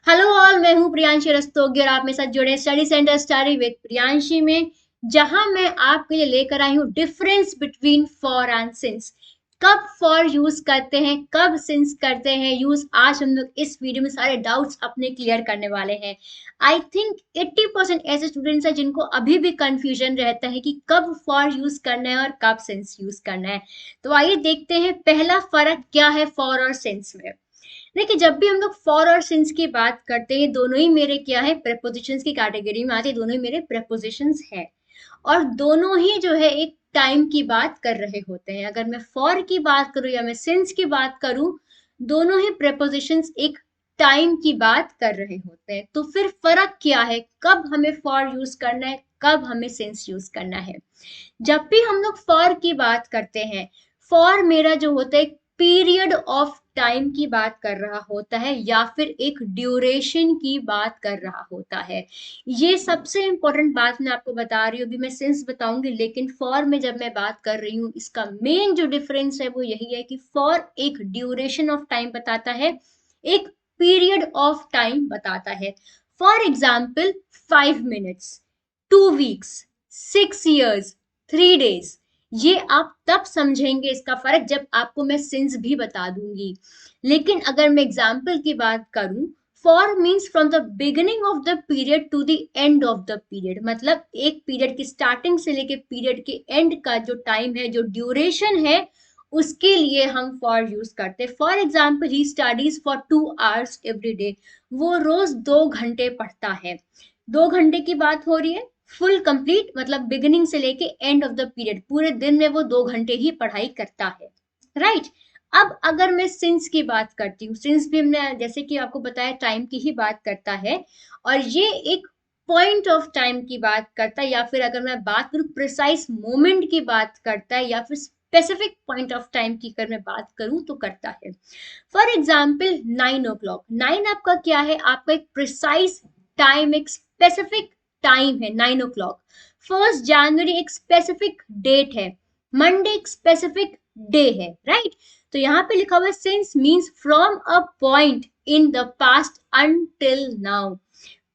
Hello all, मैं हूँ प्रियांशी रस्तोगी और आप मेरे साथ जुड़े study centre study with Priyanshi में, जहां मैं आपके लिए लेकर आई हूँ difference between for and since. कब फॉर यूज करते हैं, कब सिंस करते हैं यूज, आज हम लोग इस वीडियो में सारे डाउट्स अपने क्लियर करने वाले हैं। आई थिंक 80% ऐसे स्टूडेंट्स हैं जिनको अभी भी कंफ्यूजन रहता है कि कब फॉर यूज करना है और कब सिंस यूज करना है। तो आइए देखते हैं पहला फर्क क्या है फॉर और सिंस में। देखिए, जब भी हम लोग फॉर और सिंस की बात करते हैं, दोनों ही मेरे क्या है, प्रेपोजिशंस की कैटेगरी में आते हैं। दोनों ही मेरे प्रेपोजिशंस हैं और दोनों ही जो है एक टाइम की बात कर रहे होते हैं। अगर मैं फॉर की बात करूं या मैं सिंस की बात करूं, दोनों ही प्रेपोजिशंस एक टाइम की बात कर रहे होते हैं। तो फिर फर्क क्या है, कब हमें फॉर यूज करना है, कब हमें सिंस यूज करना है। जब भी हम लोग फॉर की बात करते हैं, फॉर मेरा जो होता है एक पीरियड ऑफ टाइम की बात कर रहा होता है या फिर एक ड्यूरेशन की बात कर रहा होता है। ये सबसे इंपॉर्टेंट बात मैं आपको बता रही हूँ। अभी मैं सिंस बताऊंगी, लेकिन फॉर में जब मैं बात कर रही हूँ, इसका मेन जो डिफरेंस है वो यही है कि फॉर एक ड्यूरेशन ऑफ टाइम बताता है, एक पीरियड ऑफ टाइम बताता है। For example, 5 minutes, 2 weeks, 6 years, 3 days। ये आप तब समझेंगे इसका फर्क जब आपको मैं सिंस भी बता दूंगी। लेकिन अगर मैं एग्जाम्पल की बात करूं, for means from the beginning of the period to the end of the period. मतलब एक पीरियड की स्टार्टिंग से लेके पीरियड के एंड का जो टाइम है, जो ड्यूरेशन है, उसके लिए हम फॉर यूज करते हैं। For example, he studies for 2 hours every day. वो रोज 2 घंटे पढ़ता है। 2 घंटे की बात हो रही है, फुल कंप्लीट मतलब बिगिनिंग से लेके एंड ऑफ द पीरियड, पूरे दिन में वो 2 घंटे ही पढ़ाई करता है। राइट। अब अगर मैं सिंस की बात करती हूँ, सिंस भी हमने जैसे कि आपको बताया टाइम की ही बात करता है और ये एक पॉइंट ऑफ टाइम की बात करता है, या फिर अगर मैं बात करूँ प्रिसाइज मोमेंट की बात करता है, या फिर स्पेसिफिक पॉइंट ऑफ टाइम की अगर मैं बात करूं तो करता है। फॉर एग्जाम्पल, 9 o'clock, 9 आपका क्या है, आपका एक प्रिसाइज टाइम, एक स्पेसिफिक टाइम है 9 o'clock। 1 जनवरी एक स्पेसिफिक डेट है, मंडे एक स्पेसिफिक डे है। राइट। तो यहाँ पे लिखा हुआ है since means from a point in the past until now.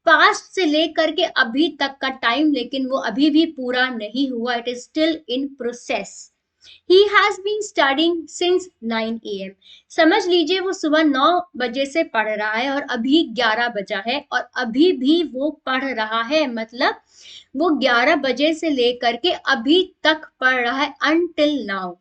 Past से लेकर के अभी तक का टाइम, लेकिन वो अभी भी पूरा नहीं हुआ, it is still in process. He has been studying since 9 AM। समझ लीजिए वो सुबह 9 बजे से पढ़ रहा है और अभी 11 बजा है और अभी भी वो पढ़ रहा है। मतलब वो 11 बजे से लेकर के अभी तक पढ़ रहा है, अनटिल नाउ।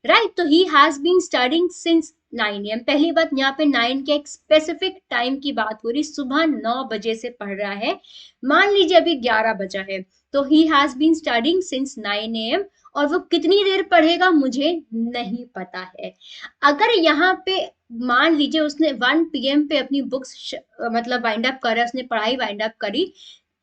राइट। तो he has been studying since 9 AM। पहली बात, यहाँ पे 9 के एक स्पेसिफिक टाइम की बात हो रही, सुबह 9 बजे से पढ़ रहा है। मान लीजिए अभी 11 बजा है, तो he has been studying since 9 AM। और वो कितनी देर पढ़ेगा मुझे नहीं पता है। अगर यहाँ पे मान लीजिए उसने 1 PM पे अपनी बुक्स मतलब वाइंड अप करा, उसने पढ़ाई वाइंड अप करी,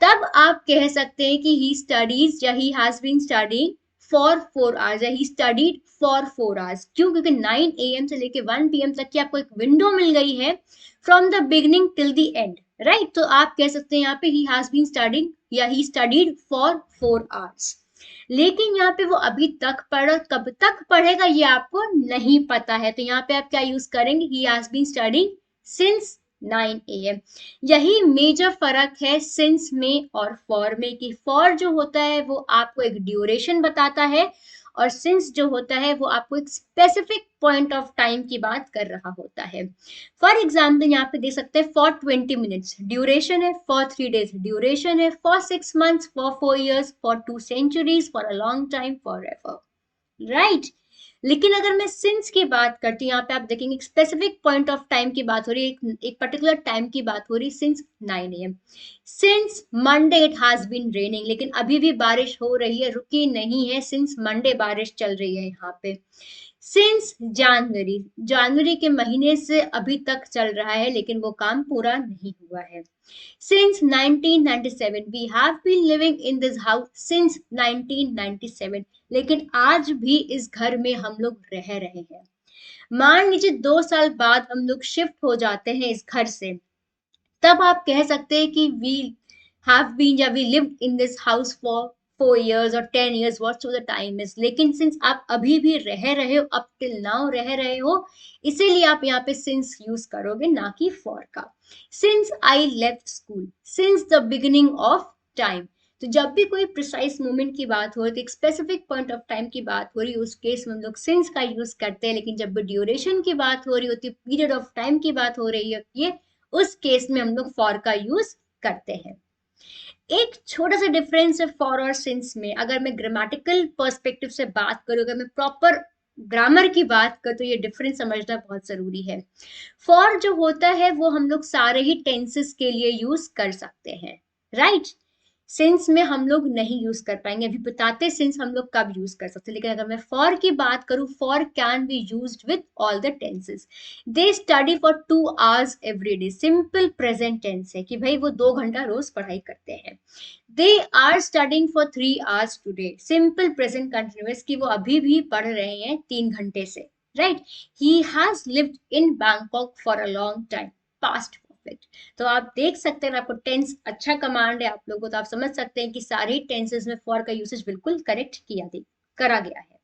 तब आप कह सकते हैं कि ही स्टडीज या he has been studying for 4 hours या ही स्टडीड फॉर 4 hours। क्यों? क्योंकि 9 AM से लेके 1 PM तक की आपको एक विंडो मिल गई है, from the beginning till the end. Right. तो आप कह सकते हैं यहाँ पे ही हैज बीन स्टडिंग या ही स्टडीड फॉर 4 hours। लेकिन यहाँ पे वो अभी तक पढ़, कब तक पढ़ेगा ये आपको नहीं पता है। तो यहाँ पे आप क्या यूज करेंगे, he has been studying since 9 AM। यही मेजर फर्क है सिंस में और फॉर में, कि फॉर जो होता है वो आपको एक ड्यूरेशन बताता है और सिंस जो होता है वो आपको एक स्पेसिफिक पॉइंट ऑफ टाइम की बात कर रहा होता है। फॉर एग्जाम्पल यहाँ पे दे सकते हैं, फॉर 20 मिनट्स ड्यूरेशन है, फॉर 3 days ड्यूरेशन है, for 6 months, for 4 years, for 2 centuries, for a long time, for ever. Right. लेकिन अगर मैं सिंस की बात करती हूँ, यहाँ पे आप देखेंगे एक स्पेसिफिक पॉइंट ऑफ टाइम की बात हो रही है, एक पर्टिकुलर टाइम की बात हो रही है, since 9 AM। Since Monday it has been raining, लेकिन अभी भी बारिश हो रही है, रुकी नहीं है, सिंस मंडे बारिश चल रही है यहाँ पे। सिंस जनवरी, जनवरी के महीने से अभी तक चल रहा है, लेकिन वो काम पूरा नहीं हुआ है। Since 1997, we have been living in this house since 1997। लेकिन आज भी इस घर में हम लोग रह रहे हैं। मान लीजिए 2 साल बाद हम लोग शिफ्ट हो जाते हैं इस घर से, तब आप कह सकते हैं कि वी हैव बीन या we lived in this house for 4 years और 10 years, what's the time is, लेकिन सिंस आप अभी भी रह रहे हो, अप टिल नाउ रह रहे हो, इसीलिए आप यहाँ पे सिंस यूज करोगे, ना कि फॉर का। Since I left school, since the beginning of time. तो जब भी कोई प्रिसाइज मोमेंट की बात हो रही है, एक स्पेसिफिक पॉइंट ऑफ टाइम की बात हो रही है, उस केस में हम लोग सिंस का यूज करते हैं। लेकिन जब भी ड्यूरेशन की बात हो रही होती है, पीरियड ऑफ टाइम की बात हो रही होती है, उस केस में हम लोग फॉर का यूज करते हैं। एक छोटा सा डिफरेंस है फॉर और सिंस में। अगर मैं ग्रामेटिकल पर्सपेक्टिव से बात करूँ, अगर मैं प्रॉपर ग्रामर की बात करूँ, तो ये डिफरेंस समझना बहुत जरूरी है। फॉर जो होता है वो हम लोग सारे ही टेंसेस के लिए यूज कर सकते हैं, राइट। सिंस में हम लोग नहीं यूज कर पाएंगे, अभी बताते सिंस हम लोग कब यूज कर सकते हैं। लेकिन अगर मैं फॉर की बात करूं, for can be used with all the tenses. They study for 2 hours every day, simple present tense है कि भाई वो 2 घंटा रोज पढ़ाई करते हैं। They are studying for 3 hours today, simple present continuous कि वो अभी भी पढ़ रहे हैं 3 घंटे से, right. He has lived in Bangkok for a long time, past perfect. तो आप देख सकते हैं, आपको टेंस अच्छा कमांड है आप लोगों को, तो आप समझ सकते हैं कि सारे टेंसेस में फॉर का यूसेज बिल्कुल करेक्ट करा गया है।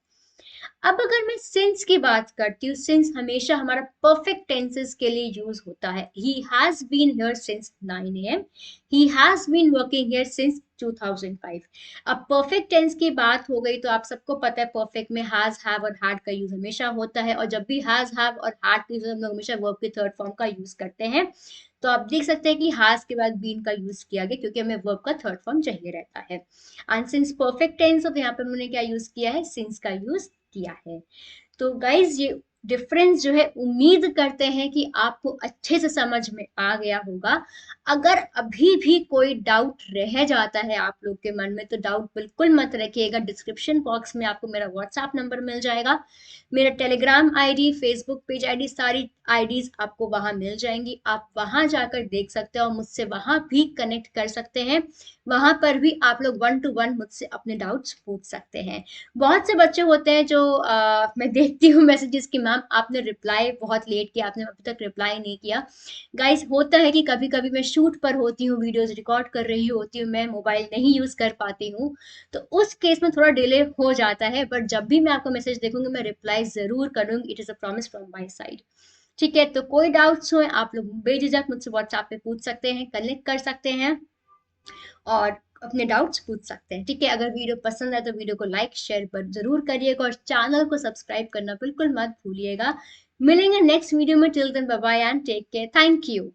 अब अगर मैं सिंस की बात करती हूँ, सिंस हमेशा हमारा परफेक्ट टेंसेस के लिए यूज होता है। He has been here since 9 AM, he has been working here since 2005। अब परफेक्ट टेंस की बात हो गई, तो आप सबको पता है परफेक्ट में हैज, हैव और हैड का यूज हमेशा होता है। और जब भी हैज, हैव और हैड का यूज हम लोग हमेशा वर्ब के थर्ड फॉर्म का यूज करते हैं। तो आप देख सकते हैं कि हैज के बाद बीन का यूज किया गया, क्योंकि हमें वर्ब का थर्ड फॉर्म चाहिए रहता है। एंड सिंस परफेक्ट टेंस, तो यहाँ पे हमने क्या यूज किया है, सिंस का यूज किया है। तो गाइज ये डिफरेंस जो है, उम्मीद करते हैं कि आपको अच्छे से समझ में आ गया होगा। अगर अभी भी कोई डाउट रह जाता है आप लोग के मन में, तो डाउट बिल्कुल मत रखिएगा। डिस्क्रिप्शन बॉक्स में आपको मेरा व्हाट्सएप नंबर मिल जाएगा, मेरा Telegram ID, Facebook page ID, सारी आईडीज आपको वहां मिल जाएंगी। आप वहां जाकर देख सकते हो और मुझसे वहां भी कनेक्ट कर सकते हैं। वहां पर भी आप लोग 1 to 1 मुझसे अपने डाउट्स पूछ सकते हैं। बहुत से बच्चे होते हैं जो मैं देखती हूँ मैसेजेस की, मैम आपने रिप्लाई बहुत लेट किया, आपने अभी तक रिप्लाई नहीं किया। गाइस होता है कि कभी कभी मैं शूट पर होती हूँ, वीडियोस रिकॉर्ड कर रही होती हूँ, मैं मोबाइल नहीं यूज कर पाती हूँ, तो उस केस में थोड़ा डिले हो जाता है। बट जब भी मैं आपको मैसेज देखूंगी, मैं रिप्लाई जरूर करूंगी। It is a promise from my side. ठीक है, तो कोई डाउट्स हो आप लोग बेझिझक मुझसे व्हाट्सएप पे पूछ सकते हैं, कनेक्ट कर सकते हैं और अपने डाउट्स पूछ सकते हैं। ठीक है, अगर वीडियो पसंद आए तो वीडियो को लाइक शेयर पर जरूर करिएगा और चैनल को सब्सक्राइब करना बिल्कुल मत भूलिएगा। मिलेंगे नेक्स्ट वीडियो में। Till then bye bye and take care. Thank you.